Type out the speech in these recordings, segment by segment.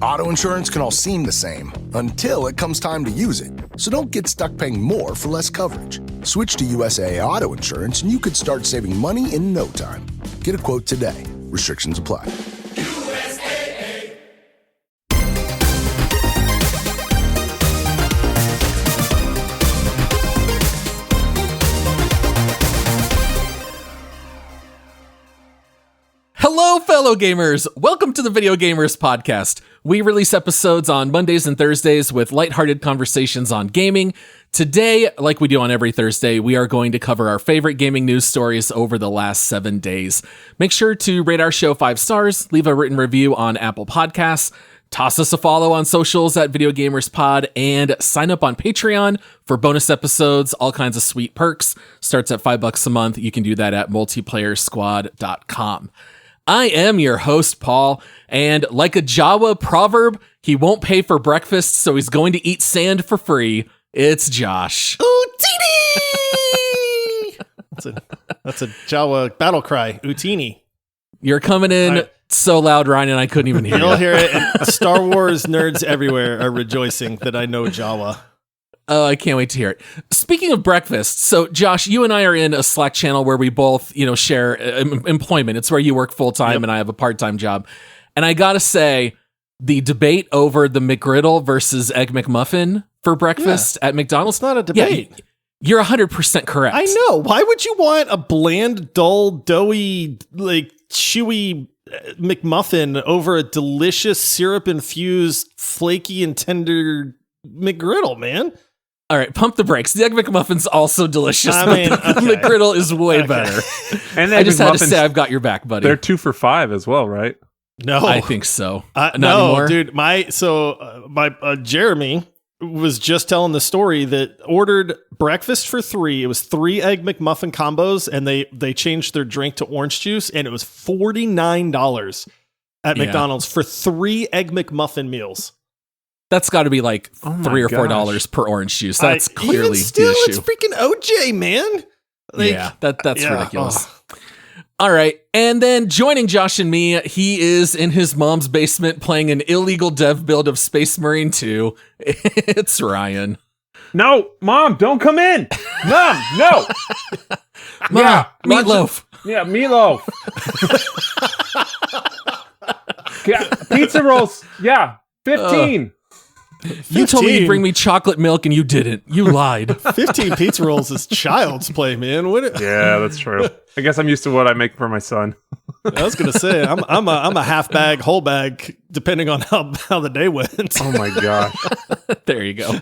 Auto insurance can all seem the same until it comes time to use it. So don't get stuck paying more for less coverage. Switch to USAA Auto Insurance and you could start saving money in no time. Get a quote today. Restrictions apply. USAA. Hello, fellow gamers! Welcome to the Video Gamers Podcast. We release episodes on Mondays and Thursdays with lighthearted conversations on gaming. Today, like we do on every Thursday, we are going to cover our favorite gaming news stories over the last 7 days. Make sure to rate our show 5 stars, leave a written review on Apple Podcasts, toss us a follow on socials at Video Gamers Pod, and sign up on Patreon for bonus episodes, all kinds of sweet perks. Starts at $5 a month. You can do that at multiplayersquad.com. I am your host, Paul, and like a Jawa proverb, he won't pay for breakfast, so he's going to eat sand for free. It's Josh. Utini! That's a Jawa battle cry. Utini. You're coming in so loud, Ryan, and I couldn't even hear you. You'll hear it, and Star Wars nerds everywhere are rejoicing that I know Jawa. Oh, I can't wait to hear it. Speaking of breakfast, so Josh, you and I are in a Slack channel where we both, share employment. It's where you work full time and I have a part-time job. And I gotta say, the debate over the McGriddle versus Egg McMuffin for breakfast at McDonald's, It's not a debate. Yeah, you're 100% correct. I know. Why would you want a bland, dull, doughy, chewy McMuffin over a delicious syrup-infused, flaky and tender McGriddle, man? All right, pump the brakes. The Egg McMuffin's also delicious. I mean, but the McGriddle is way better. And I just had to say I've got your back, buddy. They're 2 for $5 as well, right? No, I think so. Not no, anymore? Dude. My Jeremy was just telling the story that ordered breakfast for 3. It was 3 Egg McMuffin combos, and they changed their drink to orange juice, and it was $49 at McDonald's for 3 Egg McMuffin meals. That's got to be like Oh my $3 or $4 gosh. per orange juice. That's Even clearly still, the it's issue. freaking OJ, man. That's yeah, ridiculous. All right, and then joining Josh and me, he is in his mom's basement playing an illegal dev build of Space Marine 2. It's Ryan. No, Mom, don't come in. Mom, no. Mom, meatloaf. Yeah, meatloaf. Yeah, pizza rolls. Yeah, 15. You told me 15. you'd bring me chocolate milk, and you didn't. You lied. 15 pizza rolls is child's play, man. Yeah, that's true. I guess I'm used to what I make for my son. I was gonna say I'm a half bag, whole bag, depending on how the day went. Oh my gosh. There you go.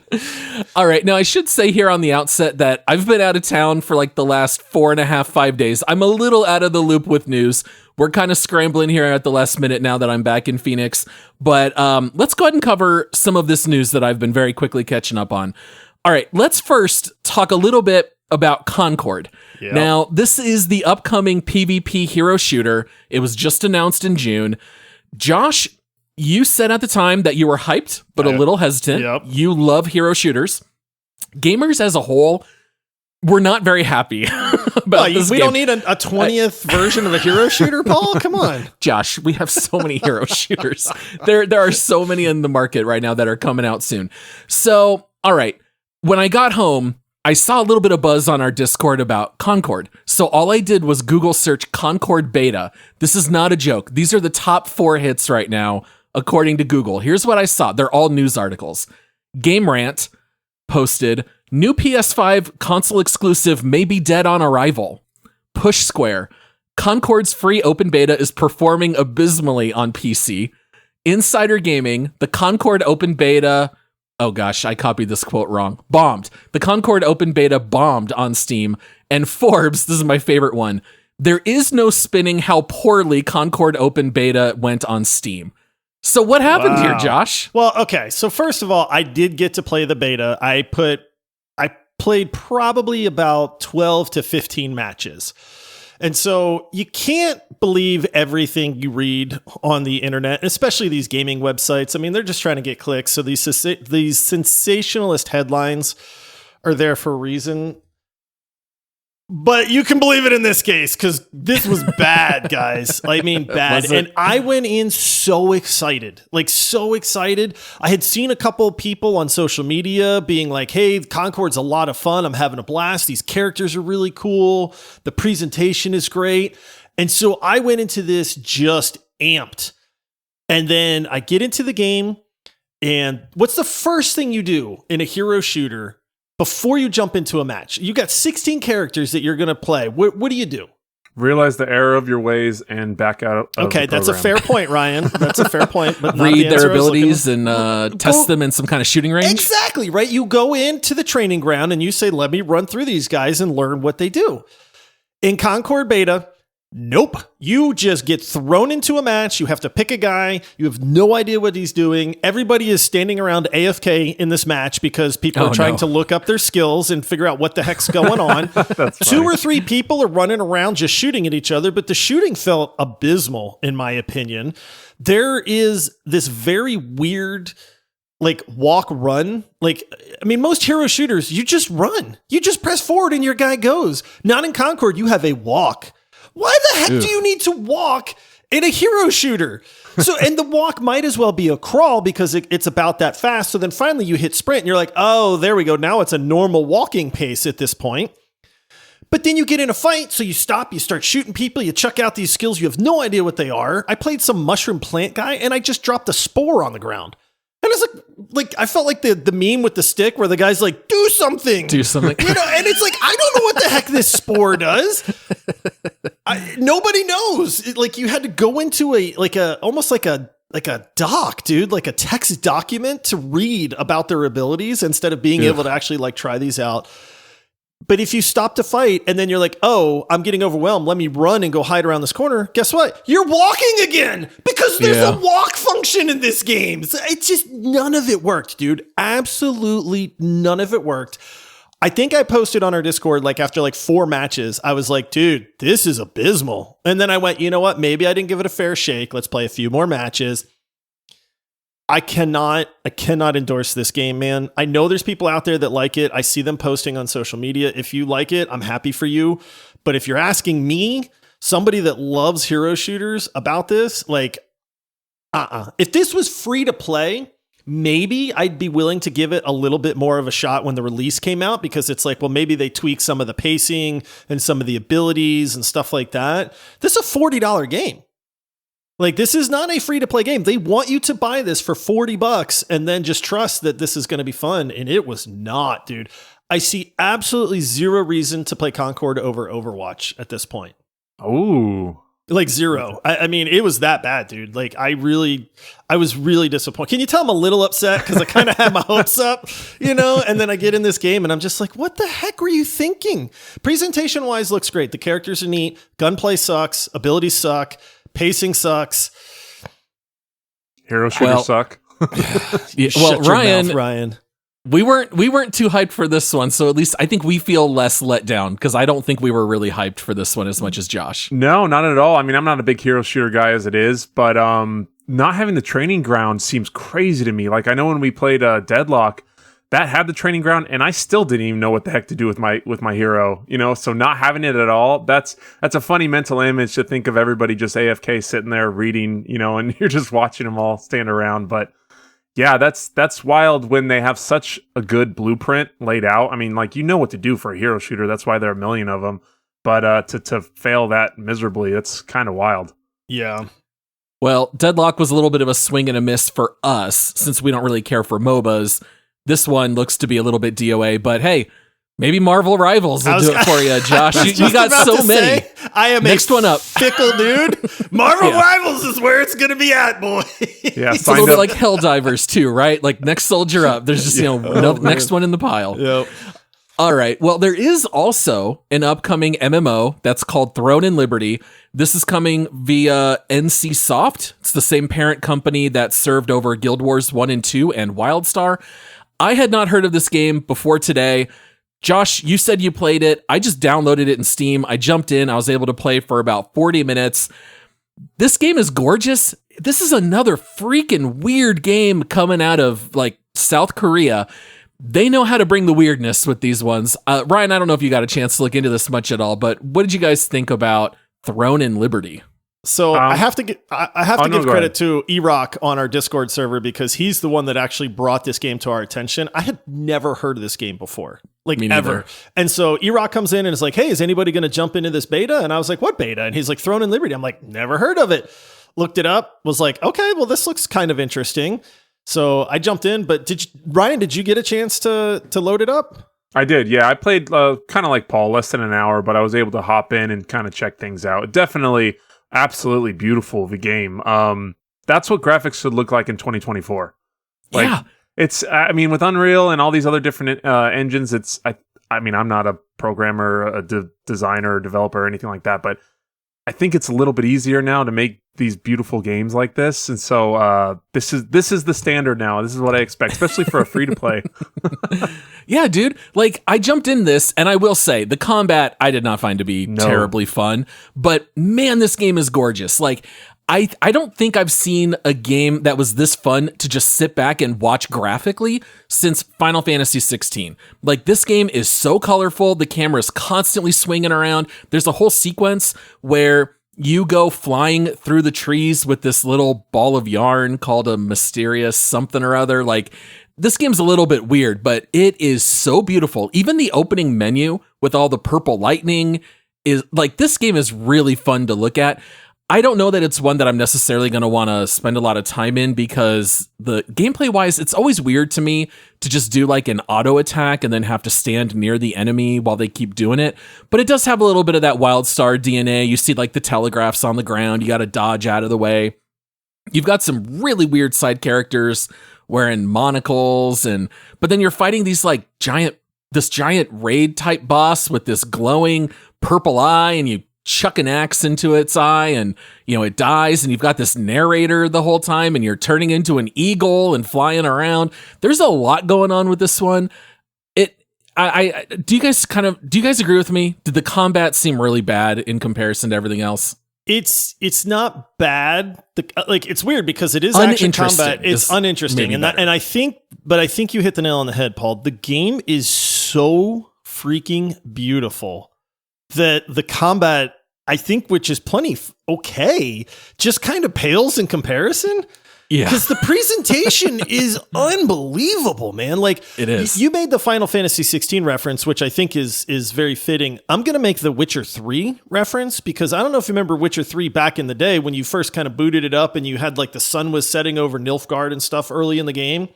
All right. Now, I should say here on the outset that I've been out of town for like the last 4.5, 5 days. I'm a little out of the loop with news. We're kind of scrambling here at the last minute now that I'm back in Phoenix. But let's go ahead and cover some of this news that I've been very quickly catching up on. All right. Let's first talk a little bit about Concord. Yep. Now, this is the upcoming PvP hero shooter. It was just announced in June. Josh, you said at the time that you were hyped, but a little hesitant. Yep. You love hero shooters. Gamers as a whole were not very happy about this We game. don't need a 20th version of a hero shooter, Paul. Come on. Josh, we have so many hero shooters. There are so many in the market right now that are coming out soon. So, all right. When I got home, I saw a little bit of buzz on our Discord about Concord. So all I did was Google search Concord Beta. This is not a joke. These are the top 4 hits right now, according to Google. Here's what I saw. They're all news articles. Game Rant posted, new PS5 console exclusive may be dead on arrival. Push Square, Concord's free open beta is performing abysmally on PC. Insider Gaming, the Concord open beta... Oh gosh, I copied this quote wrong. Bombed. The Concord open beta bombed on Steam. And Forbes, this is my favorite one. There is no spinning how poorly Concord open beta went on Steam. So what happened here, Josh? Well, okay. So first of all, I did get to play the beta. I played probably about 12 to 15 matches. And so you can't believe everything you read on the internet, especially these gaming websites. I mean, they're just trying to get clicks. So these sensationalist headlines are there for a reason. But you can believe it in this case because this was bad, guys. I mean, bad. And I went in so excited, like so excited. I had seen a couple of people on social media being like, hey, Concord's a lot of fun. I'm having a blast. These characters are really cool. The presentation is great. And so I went into this just amped. And then I get into the game. And what's the first thing you do in a hero shooter before you jump into a match? You got 16 characters that you're going to play. What do you do? Realize the error of your ways and back out of Okay, the that's a fair point, Ryan. That's a fair point. But not Read the their answer I was abilities looking- and test them in some kind of shooting range. Exactly, right? You go into the training ground and you say, let me run through these guys and learn what they do. In Concord Beta, nope. You just get thrown into a match. You have to pick a guy. You have no idea what he's doing. Everybody is standing around AFK in this match because people are trying to look up their skills and figure out what the heck's going on. Two or three people are running around just shooting at each other, but the shooting felt abysmal, in my opinion. There is this very weird like walk run. Like, I mean, most hero shooters, you just run. You just press forward and your guy goes. Not in Concord, you have a walk. Why the heck do you need to walk in a hero shooter? So, and the walk might as well be a crawl because it's about that fast. So then finally you hit sprint and you're like, oh, there we go. Now it's a normal walking pace at this point. But then you get in a fight. So you stop, you start shooting people, you chuck out these skills. You have no idea what they are. I played some mushroom plant guy and I just dropped a spore on the ground. And it's like I felt like the meme with the stick where the guy's like, do something. Do something. You know, and it's like, I don't know what the heck this spore does. Nobody knows. Like you had to go into almost like a doc, dude, like a text document to read about their abilities instead of being able to actually like try these out. But if you stop to fight and then you're like, oh, I'm getting overwhelmed, let me run and go hide around this corner. Guess what? You're walking again because there's a walk function in this game. So it's just none of it worked, dude. Absolutely none of it worked. I think I posted on our Discord, like after like 4 matches, I was like, dude, this is abysmal. And then I went, you know what? Maybe I didn't give it a fair shake. Let's play a few more matches. I cannot endorse this game, man. I know there's people out there that like it. I see them posting on social media. If you like it, I'm happy for you. But if you're asking me, somebody that loves hero shooters about this, like, if this was free to play, maybe I'd be willing to give it a little bit more of a shot when the release came out because it's like, well, maybe they tweak some of the pacing and some of the abilities and stuff like that. This is a $40 game. Like, this is not a free-to-play game. They want you to buy this for $40 and then just trust that this is going to be fun. And it was not, dude. I see absolutely zero reason to play Concord over Overwatch at this point. Oh. Like zero. I mean, it was that bad, dude. Like, I was really disappointed. Can you tell I'm a little upset? Because I kind of had my hopes up, you know? And then I get in this game and I'm just like, what the heck were you thinking? Presentation-wise, looks great. The characters are neat. Gunplay sucks. Abilities suck. Pacing sucks. Hero shooters suck. Shut your mouth, Ryan. We weren't too hyped for this one, so at least I think we feel less let down because I don't think we were really hyped for this one as much as Josh. No, not at all. I mean, I'm not a big hero shooter guy as it is, but not having the training ground seems crazy to me. Like I know when we played Deadlock, that had the training ground, and I still didn't even know what the heck to do with my hero, you know? So not having it at all, that's a funny mental image to think of everybody just AFK sitting there reading, you know, and you're just watching them all stand around. But yeah, that's wild when they have such a good blueprint laid out. I mean, like, you know what to do for a hero shooter. That's why there are a million of them. But to fail that miserably, that's kind of wild. Yeah. Well, Deadlock was a little bit of a swing and a miss for us since we don't really care for MOBAs. This one looks to be a little bit DOA, but hey, maybe Marvel Rivals will do it for you, Josh. You got so many. I am next one up. Fickle dude. Marvel Rivals is where it's going to be at, boy. Yeah, it's a little bit like Helldivers too, right? Like next soldier up. There's just next one in the pile. Yep. All right. Well, there is also an upcoming MMO that's called Throne and Liberty. This is coming via NC Soft. It's the same parent company that served over Guild Wars 1 and 2 and WildStar. I had not heard of this game before today. Josh, you said you played it. I just downloaded it in Steam. I jumped in. I was able to play for about 40 minutes. This game is gorgeous. This is another freaking weird game coming out of like South Korea. They know how to bring the weirdness with these ones. Ryan, I don't know if you got a chance to look into this much at all, but what did you guys think about Throne and Liberty? So I have to give go credit ahead. to E-Rock on our Discord server because he's the one that actually brought this game to our attention. I had never heard of this game before, like Me neither. ever. And so E-Rock comes in and is like, "Hey, is anybody going to jump into this beta?" And I was like, "What beta?" And he's like, "Throne and Liberty." I'm like, "Never heard of it." Looked it up. Was like, "Okay, well, this looks kind of interesting." So I jumped in. But Ryan? Did you get a chance to load it up? I did, yeah. I played kind of like Paul, less than an hour, but I was able to hop in and kind of check things out. Definitely, absolutely beautiful, the game. That's what graphics should look like in 2024. Like, Yeah. it's, I mean, with Unreal and all these other different engines, I mean, I'm not a programmer, a designer, developer, or anything like that, but I think it's a little bit easier now to make these beautiful games like this. And so this is the standard now. This is what I expect, especially for a free to play. Yeah, dude. Like, I jumped in this, and I will say, the combat I did not find to be terribly fun. But man, this game is gorgeous. Like, I don't think I've seen a game that was this fun to just sit back and watch graphically since Final Fantasy 16. Like, this game is so colorful. The camera is constantly swinging around. There's a whole sequence where you go flying through the trees with this little ball of yarn called a mysterious something or other. Like, this game's a little bit weird, but it is so beautiful. Even the opening menu with all the purple lightning is like, this game is really fun to look at. I don't know that it's one that I'm necessarily going to want to spend a lot of time in because the gameplay wise, it's always weird to me to just do like an auto attack and then have to stand near the enemy while they keep doing it. But it does have a little bit of that WildStar DNA. You see like the telegraphs on the ground. You got to dodge out of the way. You've got some really weird side characters wearing monocles but then you're fighting these like this giant raid type boss with this glowing purple eye, and you chuck an axe into its eye and, you know, it dies, and you've got this narrator the whole time, and you're turning into an eagle and flying around. There's a lot going on with this one. Do you guys agree with me? Did the combat seem really bad in comparison to everything else? It's not bad. It's weird because it is action combat. It's uninteresting, and I think you hit the nail on the head, Paul. The game is so freaking beautiful that the combat, I think, which is plenty okay, just kind of pales in comparison. Yeah, because the presentation is unbelievable, man. Like, it is. You made the Final Fantasy 16 reference, which I think is very fitting. I'm going to make the Witcher 3 reference because I don't know if you remember Witcher 3 back in the day when you first kind of booted it up and you had like the sun was setting over Nilfgaard and stuff early in the game.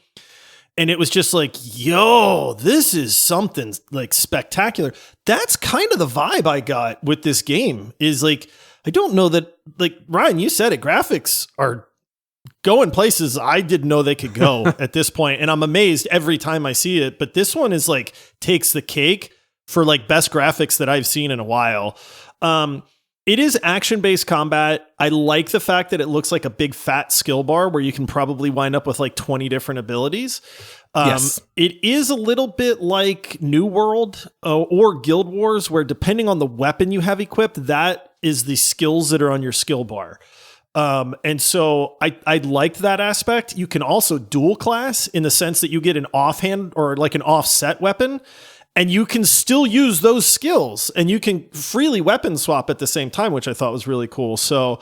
And it was just like, yo, this is something like spectacular. That's kind of the vibe I got with this game is like, I don't know that, like, Ryan, you said it, graphics are going places I didn't know they could go at this point. And I'm amazed every time I see it. But this one is like, takes the cake for like best graphics that I've seen in a while. It is action-based combat. I like the fact that it looks like a big fat skill bar where you can probably wind up with like 20 different abilities. Yes. It is a little bit like New World or Guild Wars, where depending on the weapon you have equipped, that is the skills that are on your skill bar. And so I liked that aspect. You can also dual class in the sense that you get an offhand or like an offset weapon, and you can still use those skills, and you can freely weapon swap at the same time, which I thought was really cool. So,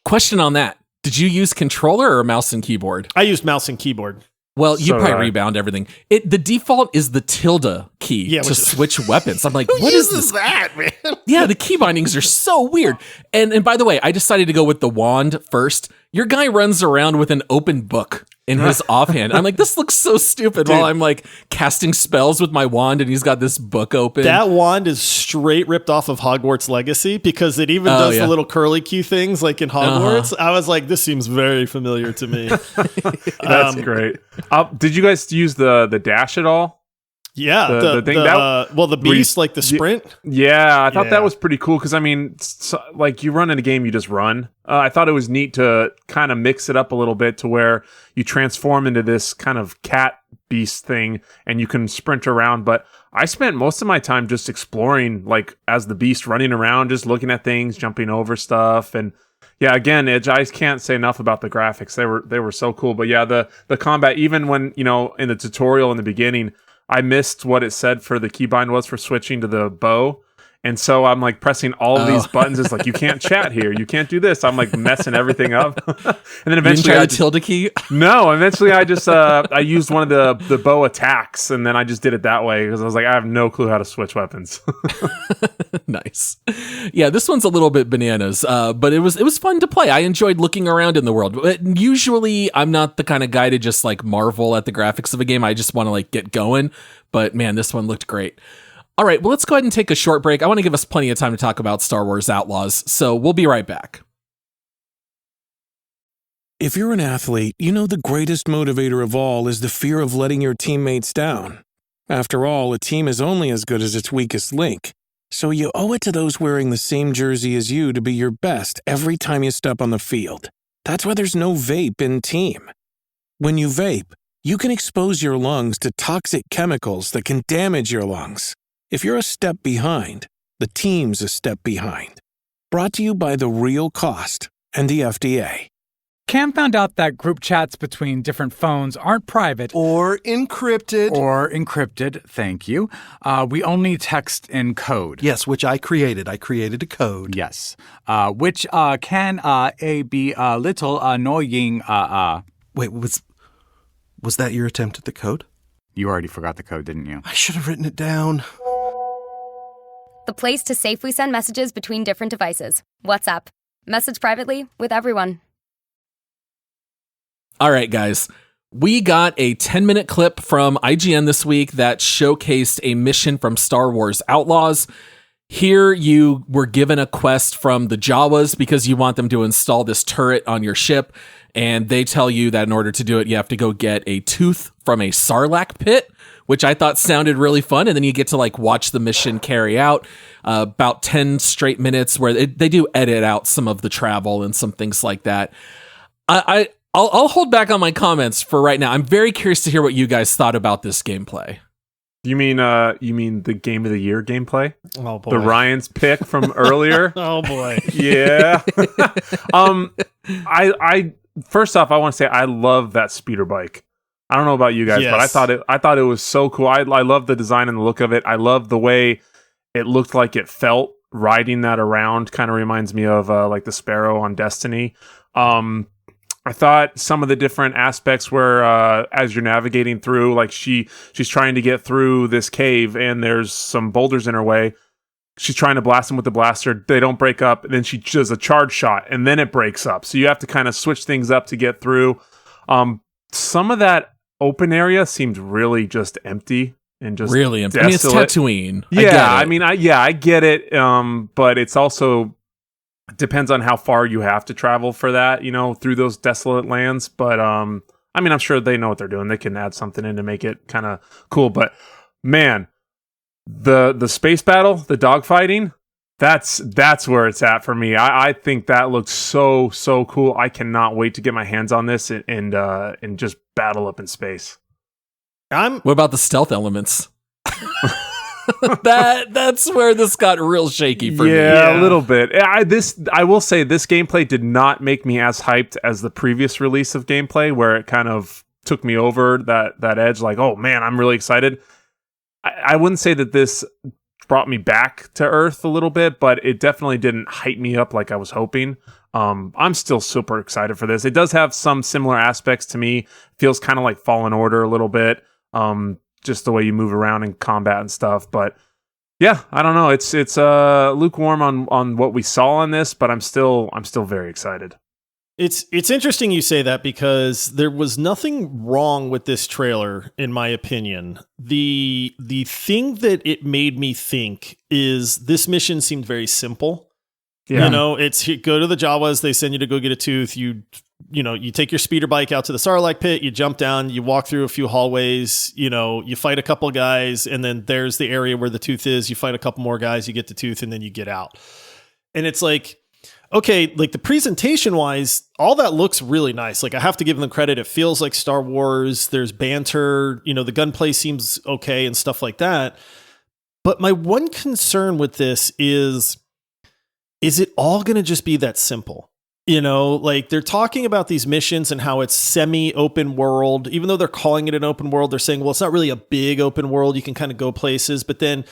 question on that. Did you use controller or mouse and keyboard? I used mouse and keyboard. Well, you probably rebound everything. The default is the tilde key to switch weapons. I'm like, what is this? That, man? Yeah, the key bindings are so weird. And by the way, I decided to go with the wand first. Your guy runs around with an open book in his offhand. I'm like, this looks so stupid. Dude, while I'm like casting spells with my wand and he's got this book open. That wand is straight ripped off of Hogwarts Legacy because it even does the little curly Q things like in Hogwarts. I was like, this seems very familiar to me. That's great. Did you guys use the dash at all? Yeah, the thing the beast, like the sprint. Yeah, I thought that was pretty cool because I mean, like you run in a game, you just run. I thought it was neat to kind of mix it up a little bit to where you transform into this kind of cat beast thing and you can sprint around. But I spent most of my time just exploring, like as the beast, running around, just looking at things, jumping over stuff, and yeah, again, I can't say enough about the graphics. They were so cool. But yeah, the combat, even when, you know, in the tutorial in the beginning, I missed what it said for the keybind was for switching to the bow. And so I'm like pressing all of these buttons. It's like, you can't chat here. You can't do this. I'm like messing everything up. And then eventually you didn't try the tilde key? No, eventually I just, I used one of the bow attacks, and then I just did it that way because I was like, I have no clue how to switch weapons. Nice. Yeah, this one's a little bit bananas, but it was fun to play. I enjoyed looking around in the world. But usually I'm not the kind of guy to just like marvel at the graphics of a game. I just want to like get going. But man, this one looked great. All right, well, let's go ahead and take a short break. I want to give us plenty of time to talk about Star Wars Outlaws, so we'll be right back. If you're an athlete, you know the greatest motivator of all is the fear of letting your teammates down. After all, a team is only as good as its weakest link. So you owe it to those wearing the same jersey as you to be your best every time you step on the field. That's why there's no vape in team. When you vape, you can expose your lungs to toxic chemicals that can damage your lungs. If you're a step behind, the team's a step behind. Brought to you by The Real Cost and the FDA. Cam found out that group chats between different phones aren't private. Or encrypted. Or encrypted, thank you. We only text in code. Yes, which I created. I created a code. Yes. Which can be a little annoying. Wait, was that your attempt at the code? You already forgot the code, didn't you? I should have written it down. The place to safely send messages between different devices. WhatsApp. Message privately with everyone. All right, guys. We got a 10-minute clip from IGN this week that showcased a mission from Star Wars Outlaws. Here you were given a quest from the Jawas because you want them to install this turret on your ship, and they tell you that in order to do it, you have to go get a tooth from a Sarlacc pit, which I thought sounded really fun. And then you get to like watch the mission carry out about 10 straight minutes where they do edit out some of the travel and some things like that. I'll hold back on my comments for right now. I'm very curious to hear what you guys thought about this gameplay. You mean the Game of the Year gameplay? Oh boy. The Ryan's pick from earlier? Oh boy. Yeah. I first off, I want to say I love that speeder bike. I don't know about you guys, Yes. but I thought it was so cool. I love the design and the look of it. I love the way it looked like it felt riding that around. Kind of reminds me of like the Sparrow on Destiny. I thought some of the different aspects where as you're navigating through, like she's trying to get through this cave and there's some boulders in her way. She's trying to blast them with the blaster. They don't break up. And then she does a charge shot and then it breaks up. So you have to kind of switch things up to get through. Some of that open area seemed really just empty and just really empty. desolate. I mean, it's Tatooine. I get it. But it's also depends on how far you have to travel for that, through those desolate lands. But I'm sure they know what they're doing. They can add something in to make it kind of cool. But man, the space battle, the dogfighting, that's where it's at for me. I think that looks so cool. I cannot wait to get my hands on this and just battle up in space. What about the stealth elements? That's where this got real shaky for me. Yeah, a little bit. I will say this gameplay did not make me as hyped as the previous release of gameplay, where it kind of took me over that edge. Like, oh man, I'm really excited. I wouldn't say that this brought me back to Earth a little bit, but it definitely didn't hype me up like I was hoping. I'm still super excited for this. It does have some similar aspects to me. Feels kind of like Fallen Order a little bit. Just the way you move around in combat and stuff. But yeah, I don't know. It's lukewarm on what we saw on this, but I'm still very excited. It's interesting you say that because there was nothing wrong with this trailer, in my opinion. The thing that it made me think is this mission seemed very simple. Yeah. It's go to the Jawas, they send you to go get a tooth, you take your speeder bike out to the Sarlacc pit, you jump down, you walk through a few hallways, you fight a couple guys, and then there's the area where the tooth is, you fight a couple more guys, you get the tooth, and then you get out. And it's like, okay, like the presentation wise, all that looks really nice. Like I have to give them credit. It feels like Star Wars. There's banter, the gunplay seems okay and stuff like that. But my one concern with this is it all going to just be that simple? You know, like they're talking about these missions and how it's semi-open world. Even though they're calling it an open world, they're saying, well, it's not really a big open world. You can kind of go places. But then,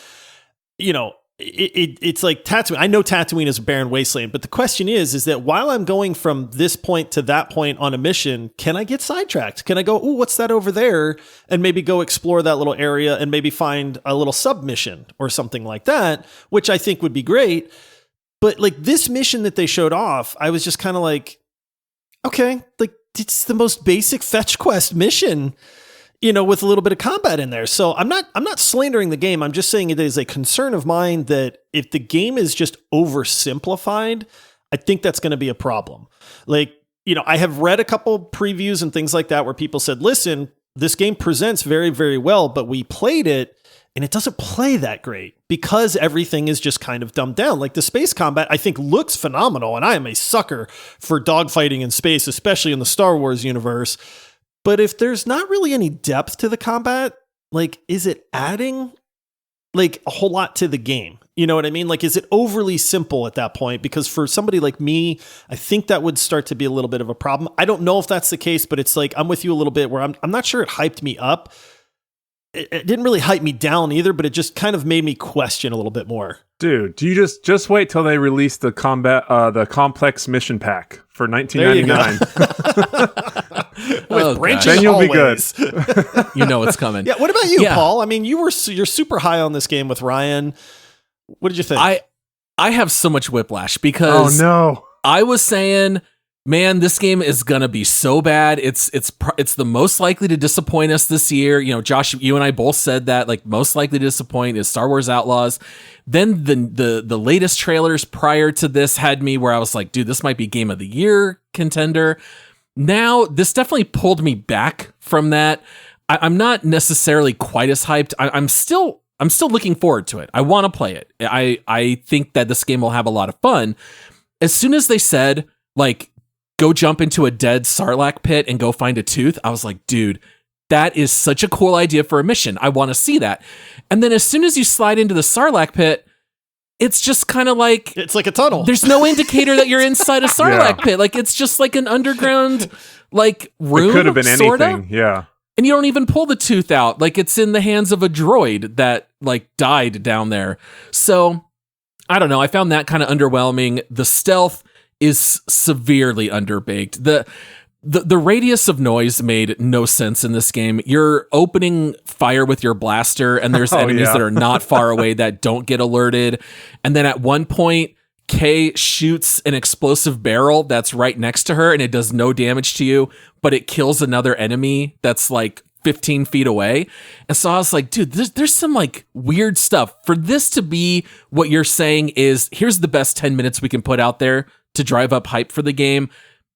you know, it's like Tatooine. I know Tatooine is a barren wasteland, but the question is that while I'm going from this point to that point on a mission, can I get sidetracked? Can I go, ooh, what's that over there? And maybe go explore that little area and maybe find a little submission or something like that, which I think would be great. But like this mission that they showed off, I was just kind of like, okay, like it's the most basic fetch quest mission, you know, with a little bit of combat in there. So I'm not slandering the game. I'm just saying it is a concern of mine that if the game is just oversimplified, I think that's going to be a problem. Like, you know, I have read a couple previews and things like that where people said, listen, this game presents very, very well, but we played it and it doesn't play that great because everything is just kind of dumbed down. Like the space combat, I think looks phenomenal. And I am a sucker for dogfighting in space, especially in the Star Wars universe. But if there's not really any depth to the combat, like, is it adding like a whole lot to the game? You know what I mean? Like, is it overly simple at that point? Because for somebody like me, I think that would start to be a little bit of a problem. I don't know if that's the case, but it's like, I'm with you a little bit where I'm not sure it hyped me up. It didn't really hype me down either, but it just kind of made me question a little bit more. Dude, do you just wait till they release the complex mission pack for $19.99? With branches then you'll always. Be good. You know it's coming. Yeah. What about you, Paul? I mean, you're super high on this game with Ryan. What did you think? I have so much whiplash because I was saying, man, this game is gonna be so bad. It's the most likely to disappoint us this year. You know, Josh, you and I both said that, like, most likely to disappoint is Star Wars Outlaws. Then the latest trailers prior to this had me where I was like, dude, this might be Game of the Year contender. Now this definitely pulled me back from that. I'm not necessarily quite as hyped. I'm still looking forward to it. I want to play it. I think that this game will have a lot of fun. As soon as they said, like, go jump into a dead Sarlacc pit and go find a tooth, I was like, dude, that is such a cool idea for a mission. I want to see that. And then as soon as you slide into the Sarlacc pit, it's just kind of like... It's like a tunnel. There's no indicator that you're inside a Sarlacc pit. Like, it's just like an underground, like, room, it could have been sorta. anything, yeah. And you don't even pull the tooth out. Like, it's in the hands of a droid that, like, died down there. So, I don't know. I found that kind of underwhelming. The stealth is severely underbaked. The radius of noise made no sense in this game. You're opening fire with your blaster, and there's enemies that are not far away that don't get alerted. And then at one point, Kay shoots an explosive barrel that's right next to her, and it does no damage to you, but it kills another enemy that's like 15 feet away. And so I was like, dude, there's some like weird stuff. For this to be what you're saying is, here's the best 10 minutes we can put out there to drive up hype for the game.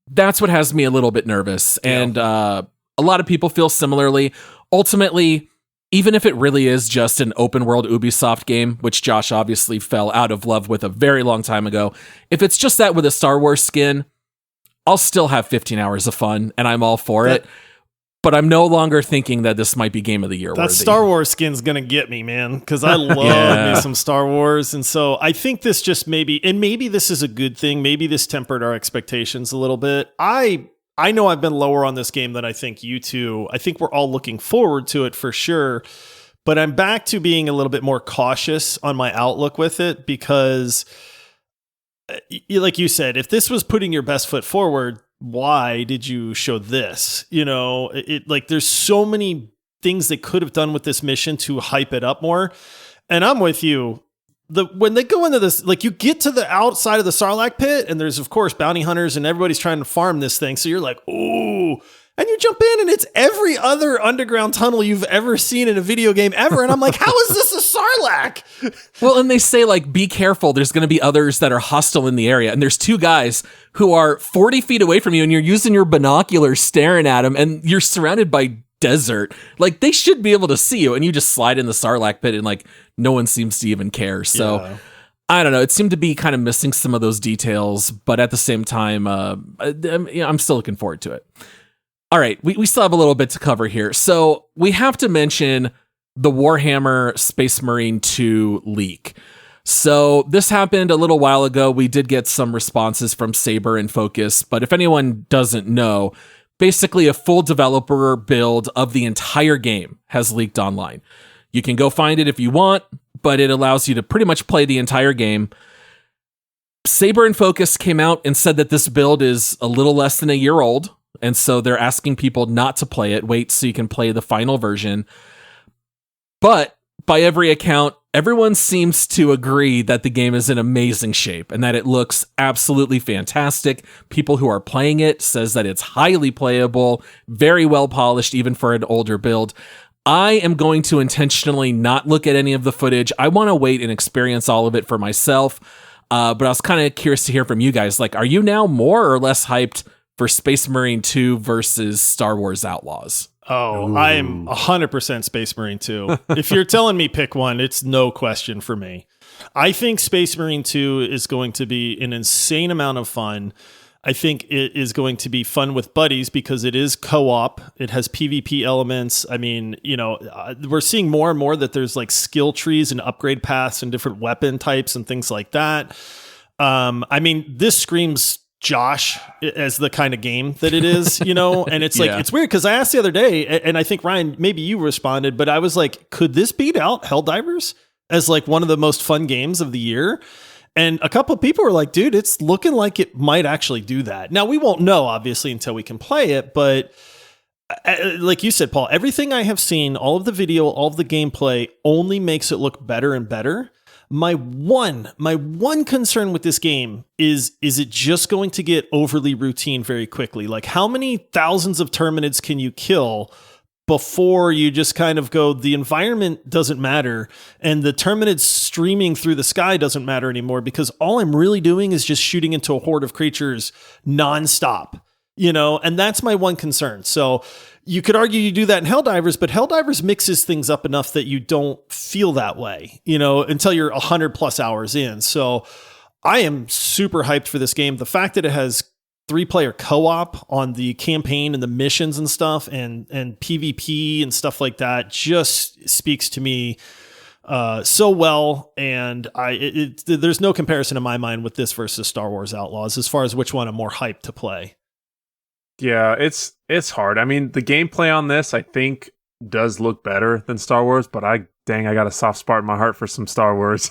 That's what has me a little bit nervous. Yeah. And a lot of people feel similarly. Ultimately, even if it really is just an open world Ubisoft game, which Josh obviously fell out of love with a very long time ago, if it's just that with a Star Wars skin, I'll still have 15 hours of fun and I'm all for it. But I'm no longer thinking that this might be Game of the Year worthy. That Star Wars skin's going to get me, man, because I love me some Star Wars. And so I think this just maybe this is a good thing. Maybe this tempered our expectations a little bit. I know I've been lower on this game than I think you two. I think we're all looking forward to it for sure. But I'm back to being a little bit more cautious on my outlook with it because, like you said, if this was putting your best foot forward, why did you show this? You know, it like there's so many things they could have done with this mission to hype it up more. And I'm with you. When they go into this, like you get to the outside of the Sarlacc pit and there's of course bounty hunters and everybody's trying to farm this thing. So you're like, ooh, and you jump in and it's every other underground tunnel you've ever seen in a video game ever. And I'm like, how is this a Sarlacc? Well, and they say like, be careful. There's going to be others that are hostile in the area. And there's two guys who are 40 feet away from you and you're using your binoculars staring at them and you're surrounded by desert. Like they should be able to see you and you just slide in the Sarlacc pit and like no one seems to even care. So I don't know. It seemed to be kind of missing some of those details, but at the same time, I'm still looking forward to it. All right, we still have a little bit to cover here. So we have to mention the Warhammer Space Marine 2 leak. So this happened a little while ago. We did get some responses from Saber and Focus, but if anyone doesn't know, basically a full developer build of the entire game has leaked online. You can go find it if you want, but it allows you to pretty much play the entire game. Saber and Focus came out and said that this build is a little less than a year old, and so they're asking people not to play it. Wait so you can play the final version. But by every account, everyone seems to agree that the game is in amazing shape and that it looks absolutely fantastic. People who are playing it says that it's highly playable, very well polished, even for an older build. I am going to intentionally not look at any of the footage. I want to wait and experience all of it for myself. But I was kind of curious to hear from you guys. Like, are you now more or less hyped for Space Marine 2 versus Star Wars Outlaws? Oh, I'm 100% Space Marine 2. If you're telling me pick one, it's no question for me. I think Space Marine 2 is going to be an insane amount of fun. I think it is going to be fun with buddies because it is co-op. It has PvP elements. I mean, we're seeing more and more that there's like skill trees and upgrade paths and different weapon types and things like that. I mean, this screams Josh as the kind of game that it is, and it's like, it's weird because I asked the other day, and I think Ryan, maybe you responded, but I was like, could this beat out Helldivers as like one of the most fun games of the year? And a couple of people were like, dude, it's looking like it might actually do that. Now we won't know obviously until we can play it, but like you said, Paul, everything I have seen, all of the video, all of the gameplay only makes it look better and better. My one concern with this game is it just going to get overly routine very quickly? Like, how many thousands of Terminids can you kill before you just kind of go, the environment doesn't matter and the Terminids streaming through the sky doesn't matter anymore because all I'm really doing is just shooting into a horde of creatures nonstop, and that's my one concern. So you could argue you do that in Helldivers, but Helldivers mixes things up enough that you don't feel that way, until you're 100 plus hours in. So I am super hyped for this game. The fact that it has 3-player co-op on the campaign and the missions and stuff and PvP and stuff like that just speaks to me so well. And there's no comparison in my mind with this versus Star Wars Outlaws as far as which one I'm more hyped to play. Yeah, it's hard. I mean, the gameplay on this, I think, does look better than Star Wars, but I got a soft spot in my heart for some Star Wars.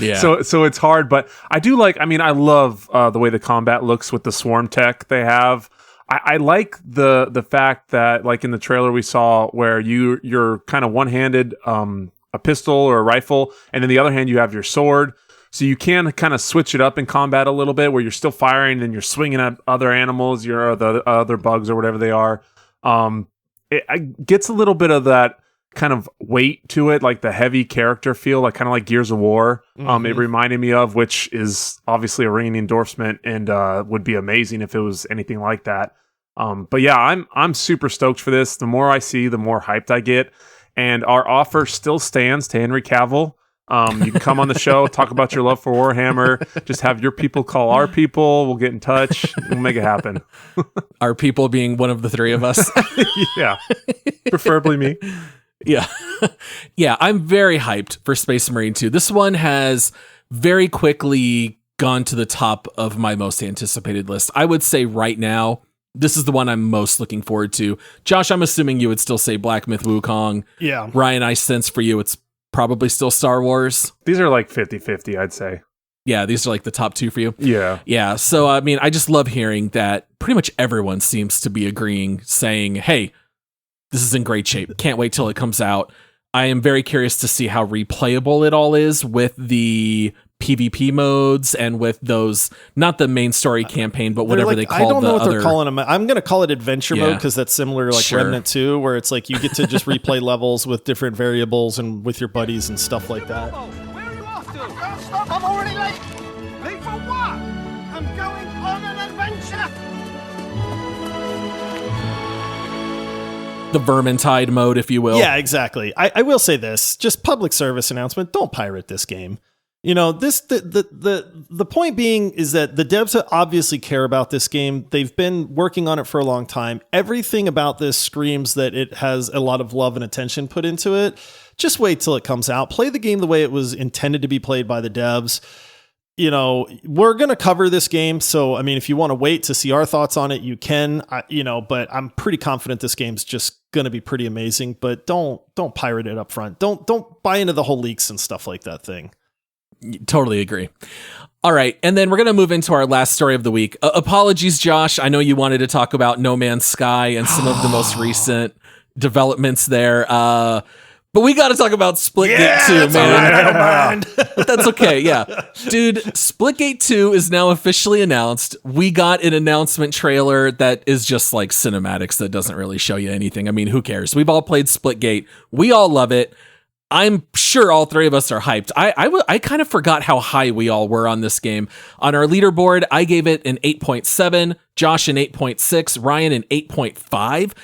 Yeah. So it's hard, but I do like, I love the way the combat looks with the swarm tech they have. I like the fact that, like in the trailer we saw, where you're kind of one-handed, a pistol or a rifle, and in the other hand you have your sword. So you can kind of switch it up in combat a little bit, where you're still firing and you're swinging at other animals, the other bugs or whatever they are. It gets a little bit of that kind of weight to it, like the heavy character feel, like kind of like Gears of War. It reminded me of, which is obviously a ringing endorsement and would be amazing if it was anything like that. But yeah, I'm super stoked for this. The more I see, the more hyped I get. And our offer still stands to Henry Cavill. You can come on the show, talk about your love for Warhammer, just have your people call our people. We'll get in touch. We'll make it happen. Our people being one of the three of us. Yeah. Preferably me. Yeah. Yeah, I'm very hyped for Space Marine 2. This one has very quickly gone to the top of my most anticipated list. I would say right now, this is the one I'm most looking forward to. Josh, I'm assuming you would still say Black Myth Wukong. Yeah. Ryan, I sense for you it's probably still Star Wars. These are like 50-50, I'd say. Yeah, these are like the top two for you. Yeah. Yeah. So, I mean, I just love hearing that pretty much everyone seems to be agreeing, saying, hey, this is in great shape. Can't wait till it comes out. I am very curious to see how replayable it all is with the PvP modes and with those, not the main story campaign, but whatever they call the other. I don't know what they're calling them. I'm going to call it adventure mode because that's similar to like Sure. Remnant 2, where it's like you get to just replay levels with different variables and with your buddies and stuff like that. Where are you off to? Can't stop, I'm already late. Late for what? I'm going on an adventure. The Vermintide mode, if you will. Yeah, exactly. I will say this, just public service announcement, don't pirate this game. You know, the point being is that the devs obviously care about this game. They've been working on it for a long time. Everything about this screams that it has a lot of love and attention put into it. Just wait till it comes out. Play the game the way it was intended to be played by the devs. You know, we're going to cover this game. So, I mean, if you want to wait to see our thoughts on it, you can, but I'm pretty confident this game's just going to be pretty amazing, but don't pirate it up front. Don't buy into the whole leaks and stuff like that thing. Totally agree. All right. And then we're going to move into our last story of the week. Apologies, Josh. I know you wanted to talk about No Man's Sky and some of the most recent developments there. But we got to talk about Splitgate 2, man. I don't mind. But that's okay. Yeah. Dude, Splitgate 2 is now officially announced. We got an announcement trailer that is just like cinematics that doesn't really show you anything. I mean, who cares? We've all played Splitgate. We all love it. I'm sure all three of us are hyped. I kind of forgot how high we all were on this game. On our leaderboard, I gave it an 8.7, Josh an 8.6, Ryan an 8.5.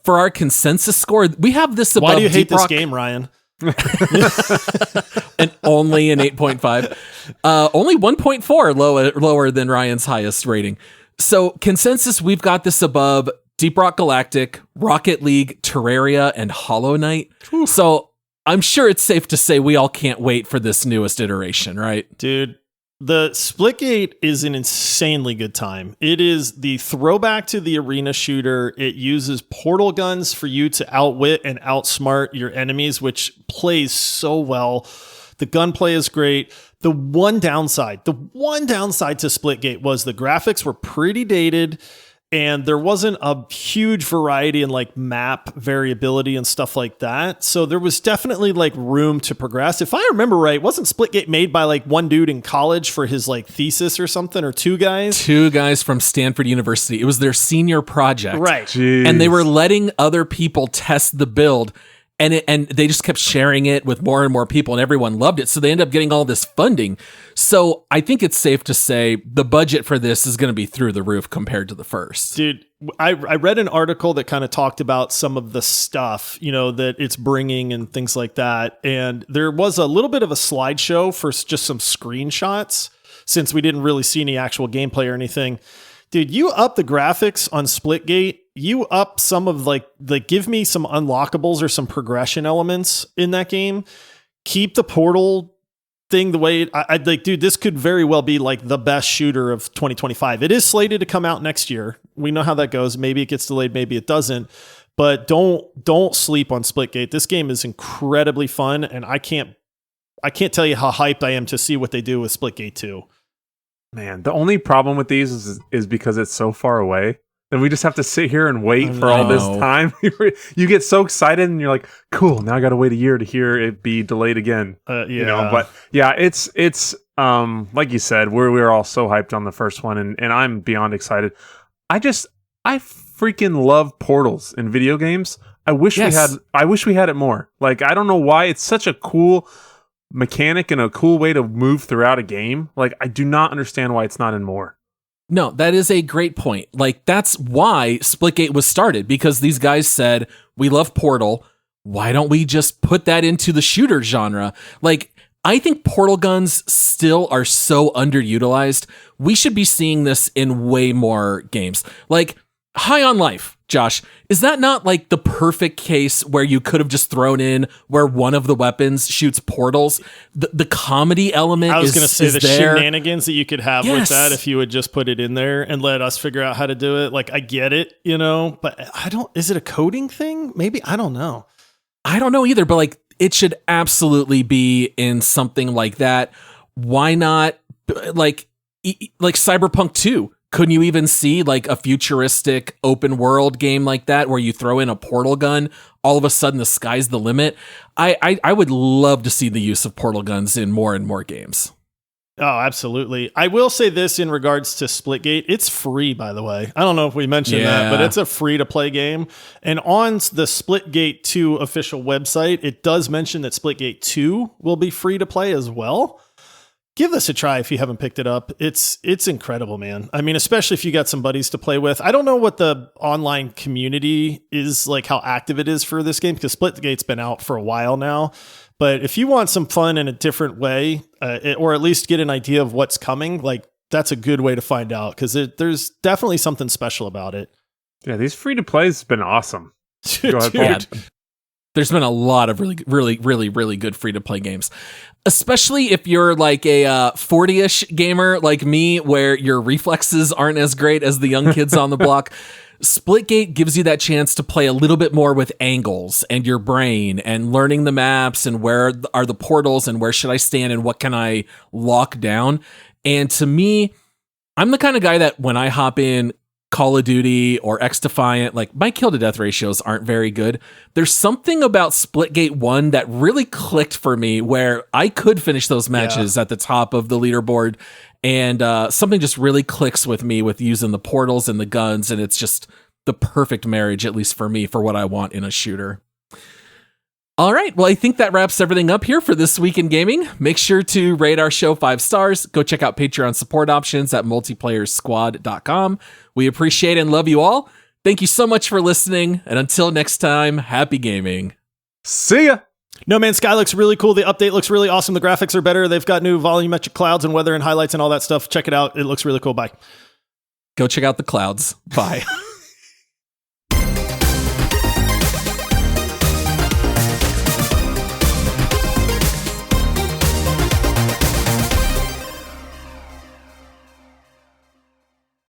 For our consensus score, we have this above. Why do you hate Deep Rock, this game, Ryan? and only an 8.5. Only 1.4 lower than Ryan's highest rating. So consensus, we've got this above Deep Rock Galactic, Rocket League, Terraria, and Hollow Knight. So I'm sure it's safe to say we all can't wait for this newest iteration, right? Dude, the Splitgate is an insanely good time. It is the throwback to the arena shooter. It uses portal guns for you to outwit and outsmart your enemies, which plays so well. The gunplay is great. The one downside to Splitgate was the graphics were pretty dated. And there wasn't a huge variety in like map variability and stuff like that. So there was definitely like room to progress. If I remember right, wasn't Splitgate made by like one dude in college for his like thesis or something, or two guys? Two guys from Stanford University. It was their senior project. Right. Jeez. And they were letting other people test the build. And they just kept sharing it with more and more people, and everyone loved it. So they ended up getting all this funding. So I think it's safe to say the budget for this is going to be through the roof compared to the first. Dude, I read an article that kind of talked about some of the stuff, that it's bringing and things like that. And there was a little bit of a slideshow for just some screenshots, since we didn't really see any actual gameplay or anything. Dude, you up the graphics on Splitgate, you up some of like give me some unlockables or some progression elements in that game. Keep the portal thing the way I like, dude, this could very well be like the best shooter of 2025. It is slated to come out next year. We know how that goes. Maybe it gets delayed, maybe it doesn't. But don't sleep on Splitgate. This game is incredibly fun, and I can't tell you how hyped I am to see what they do with Splitgate 2. Man, the only problem with these is because it's so far away. Then we just have to sit here and wait for all this time. You get so excited and you're like, cool, now I got to wait a year to hear it be delayed again. Yeah. But yeah, it's like you said, we were all so hyped on the first one, and I'm beyond excited. I freaking love portals in video games. I wish we had it more. Like, I don't know why. It's such a cool mechanic and a cool way to move throughout a game. Like, I do not understand why it's not in more. No, that is a great point. Like, that's why Splitgate was started, because these guys said, we love Portal. Why don't we just put that into the shooter genre? Like, I think portal guns still are so underutilized. We should be seeing this in way more games. Like, High on Life, Josh, is that not like the perfect case where you could have just thrown in where one of the weapons shoots portals? The comedy element is I was going to say the there. Shenanigans that you could have with that if you would just put it in there and let us figure out how to do it. Like, I get it, but is it a coding thing? Maybe, I don't know. I don't know either, but like, it should absolutely be in something like that. Why not like Cyberpunk 2? Couldn't you even see like a futuristic open world game like that where you throw in a portal gun, all of a sudden the sky's the limit? I would love to see the use of portal guns in more and more games. Oh, absolutely. I will say this in regards to Splitgate. It's free, by the way. I don't know if we mentioned that, but it's a free to play game. And on the Splitgate 2 official website, it does mention that Splitgate 2 will be free to play as well. Give this a try if you haven't picked it up. It's incredible, man. I mean, especially if you got some buddies to play with. I don't know what the online community is like, how active it is for this game, because Splitgate's been out for a while now. But if you want some fun in a different way, or at least get an idea of what's coming, like that's a good way to find out because there's definitely something special about it. Yeah, these free to plays have been awesome. Go ahead, Paul. Yeah, there's been a lot of really, really, really, really good free to play games, especially if you're like a 40-ish gamer like me, where your reflexes aren't as great as the young kids on the block. Splitgate gives you that chance to play a little bit more with angles and your brain and learning the maps and where are the portals and where should I stand and what can I lock down. And to me, I'm the kind of guy that when I hop in Call of Duty or X-Defiant, like my kill to death ratios aren't very good. There's something about Splitgate 1 that really clicked for me where I could finish those matches at the top of the leaderboard. And something just really clicks with me with using the portals and the guns. And it's just the perfect marriage, at least for me, for what I want in a shooter. All right. Well, I think that wraps everything up here for this week in gaming. Make sure to rate our show 5 stars. Go check out Patreon support options at multiplayersquad.com. We appreciate and love you all. Thank you so much for listening. And until next time, happy gaming. See ya. No Man's Sky looks really cool. The update looks really awesome. The graphics are better. They've got new volumetric clouds and weather and highlights and all that stuff. Check it out. It looks really cool. Bye. Go check out the clouds. Bye.